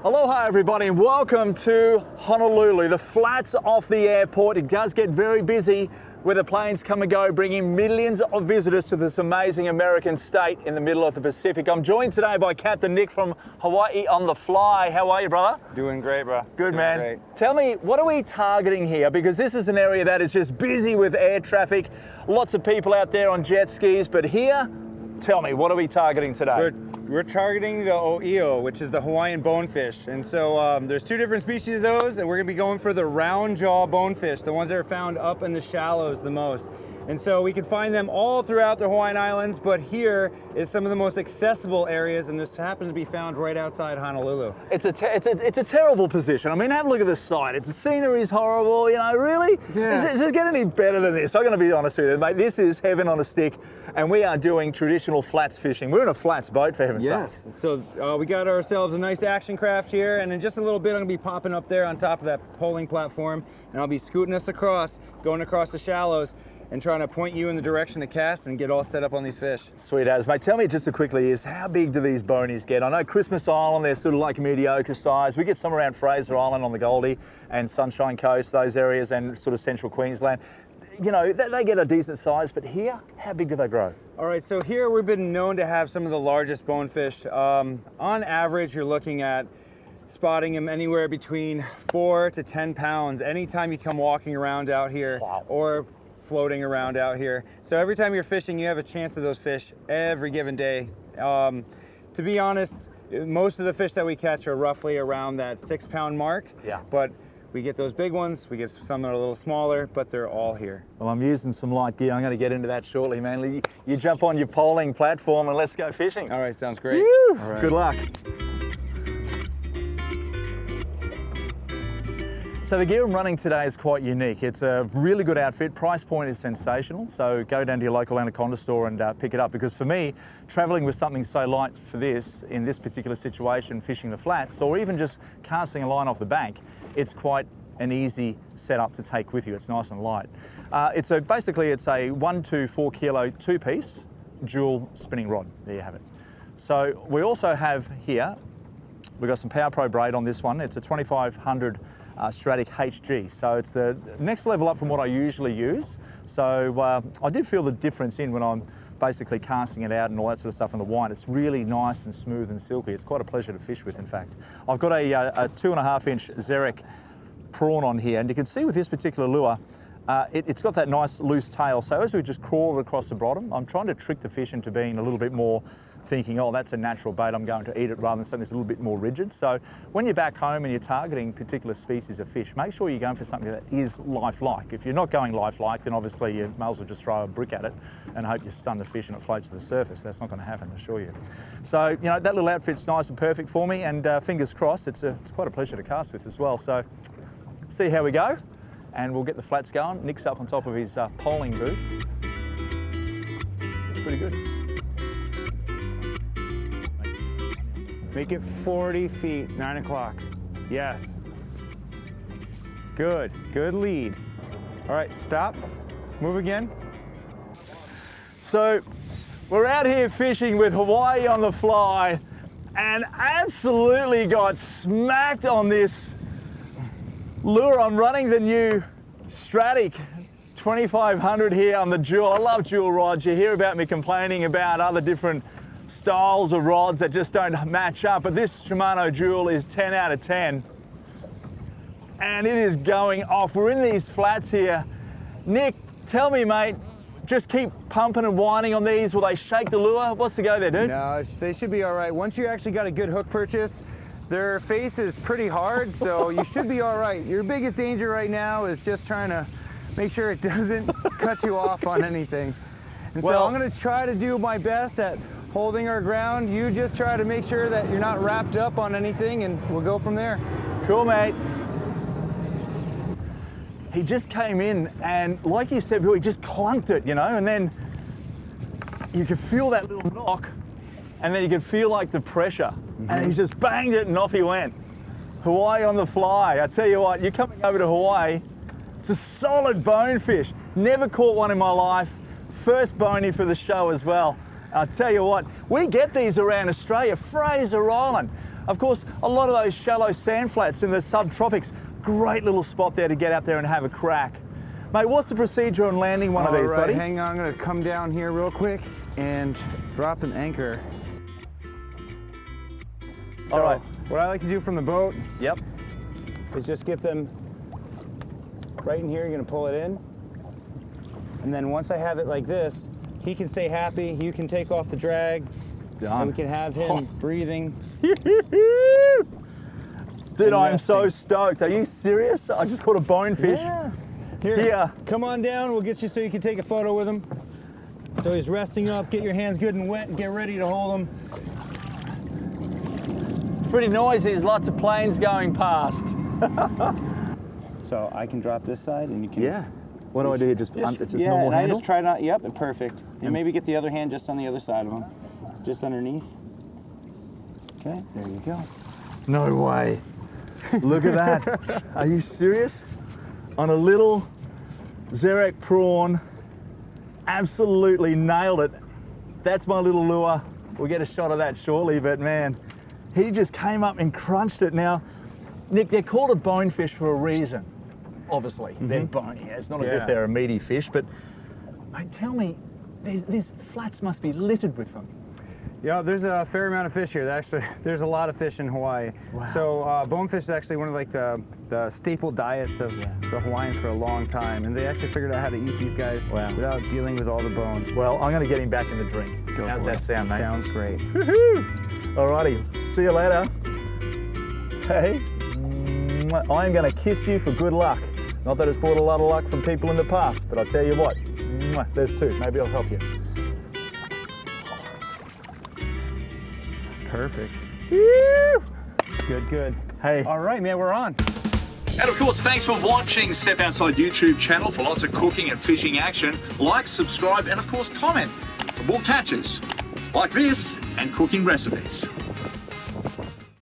Aloha everybody and welcome to Honolulu, the flats off the airport. It does get very busy where the planes come and go, bringing millions of visitors to this amazing American state in the middle of the Pacific. I'm joined today by Captain Nick from Hawaii on the Fly. How are you, brother? Doing great, bro. Good, Doing man. Great. Tell me, what are we targeting here? Because this is an area that is just busy with air traffic, lots of people out there on jet skis, but here, tell me, what are we targeting today? We're targeting the o'io, which is the Hawaiian bonefish. And so there's two different species of those, and we're gonna be going for the round jaw bonefish, the ones that are found up in the shallows the most. And so we can find them all throughout the Hawaiian Islands, but here is some of the most accessible areas, and this happens to be found right outside Honolulu. It's a terrible position. I mean, have a look at the site. The scenery is horrible, you know, really? Yeah. Does it get any better than this? I'm gonna be honest with you, mate. This is heaven on a stick, and we are doing traditional flats fishing. We're in a flats boat, for heaven's sakes. Yes, so we got ourselves a nice action craft here, and in just a little bit I'm gonna be popping up there on top of that poling platform, and I'll be scooting us across, going across the shallows, and trying to point you in the direction to cast and get all set up on these fish. Sweet as, mate. Tell me just quickly is how big do these bonies get? I know Christmas Island, they're sort of like mediocre size. We get some around Fraser Island on the Goldie and Sunshine Coast, those areas, and sort of central Queensland. You know, they get a decent size, but here, how big do they grow? All right, so here we've been known to have some of the largest bonefish. On average, you're looking at spotting them anywhere between 4 to 10 pounds anytime you come walking around out here. Wow. Or floating around out here. So every time you're fishing, you have a chance of those fish every given day. To be honest, most of the fish that we catch are roughly around that 6 pound mark. Yeah. But we get those big ones, we get some that are a little smaller, but they're all here. Well, I'm using some light gear. I'm going to get into that shortly, man. You jump on your poling platform and let's go fishing. All right, sounds great. Woo! All right. Good luck. So the gear I'm running today is quite unique. It's a really good outfit. Price point is sensational. So go down to your local Anaconda store and pick it up, because for me, traveling with something so light for this, in this particular situation, fishing the flats, or even just casting a line off the bank, it's quite an easy setup to take with you. It's nice and light. Basically it's a 1 to 4 kilo two-piece dual spinning rod. There you have it. So we also have here, we've got some Power Pro braid on this one. It's a 2500 Stratic HG, so it's the next level up from what I usually use. So I did feel the difference when I'm basically casting it out and all that sort of stuff in the white. It's really nice and smooth and silky. It's quite a pleasure to fish with, in fact. I've got a 2.5 inch Xeric prawn on here, and you can see with this particular lure, it's got that nice loose tail. So as we just crawl across the bottom, I'm trying to trick the fish into being a little bit more thinking, oh, that's a natural bait, I'm going to eat it, rather than something that's a little bit more rigid. So when you're back home and you're targeting particular species of fish, make sure you're going for something that is lifelike. If you're not going lifelike, then obviously you may as well just throw a brick at it and hope you stun the fish and it floats to the surface. That's not going to happen, I assure you. So, you know, that little outfit's nice and perfect for me, and fingers crossed, it's quite a pleasure to cast with as well. So see how we go, and we'll get the flats going. Nick's up on top of his poling booth. It's pretty good. Make it 40 feet, 9 o'clock. Yes. Good, good lead. All right, stop, move again. So we're out here fishing with Hawaii on the Fly, and absolutely got smacked on this lure. I'm running the new Stratic 2500 here on the Jewel. I love Jewel rods. You hear about me complaining about other different styles of rods that just don't match up, but this Shimano Jewel is 10 out of 10, and it is going off. We're in these flats here. Nick, tell me, mate, just keep pumping and whining on these. Will they shake the lure? What's the go there, dude? No, they should be all right. Once you actually got a good hook purchase, their face is pretty hard, so you should be all right. Your biggest danger right now is just trying to make sure it doesn't cut you off on anything. And so I'm gonna try to do my best at holding our ground. You just try to make sure that you're not wrapped up on anything, and we'll go from there. Cool, mate. He just came in, and like you said, he just clunked it, you know, and then you could feel that little knock, and then you could feel like the pressure, and he just banged it and off he went. Hawaii on the Fly. I tell you what, you're coming over to Hawaii, it's a solid bonefish. Never caught one in my life. First bony for the show as well. I'll tell you what, we get these around Australia, Fraser Island. Of course, a lot of those shallow sand flats in the subtropics, great little spot there to get up there and have a crack. Mate, what's the procedure on landing one of these, buddy? Hang on, I'm gonna come down here real quick and drop an anchor. All right. What I like to do from the boat Yep. is just get them right in here. You're gonna pull it in. And then once I have it like this, he can stay happy, you can take off the drag, and we can have him breathing. Dude, I am so stoked. Are you serious? I just caught a bonefish. Yeah. Here, come on down, we'll get you so you can take a photo with him. So he's resting up, get your hands good and wet and get ready to hold him. Pretty noisy, there's lots of planes going past. So I can drop this side and you can... Yeah. What do I do here? Just yeah, normal and handle? I just try not, yep, perfect. And maybe get the other hand just on the other side of him. Just underneath. Okay, there you go. No way. Look at that. Are you serious? On a little Zerek prawn, absolutely nailed it. That's my little lure. We'll get a shot of that shortly, but man, he just came up and crunched it. Now, Nick, they're called a bonefish for a reason, obviously. They're bony. It's not as if they're a meaty fish, but mate, tell me, these flats must be littered with them. Yeah, there's a fair amount of fish here. Actually, there's a lot of fish in Hawaii. Wow. So bonefish is actually one of like the staple diets of the Hawaiians for a long time, and they actually figured out how to eat these guys without dealing with all the bones. Well, I'm going to get him back in the drink. How's that sound, mate? Sounds great. Alrighty, see you later. Hey, I'm going to kiss you for good luck. Not that it's brought a lot of luck from people in the past, but I'll tell you what, there's two. Maybe I'll help you. Perfect. Woo! Good, good. Hey. All right, man, we're on. And of course, thanks for watching Step Outside YouTube channel for lots of cooking and fishing action. Like, subscribe, and of course, comment for more catches like this and cooking recipes.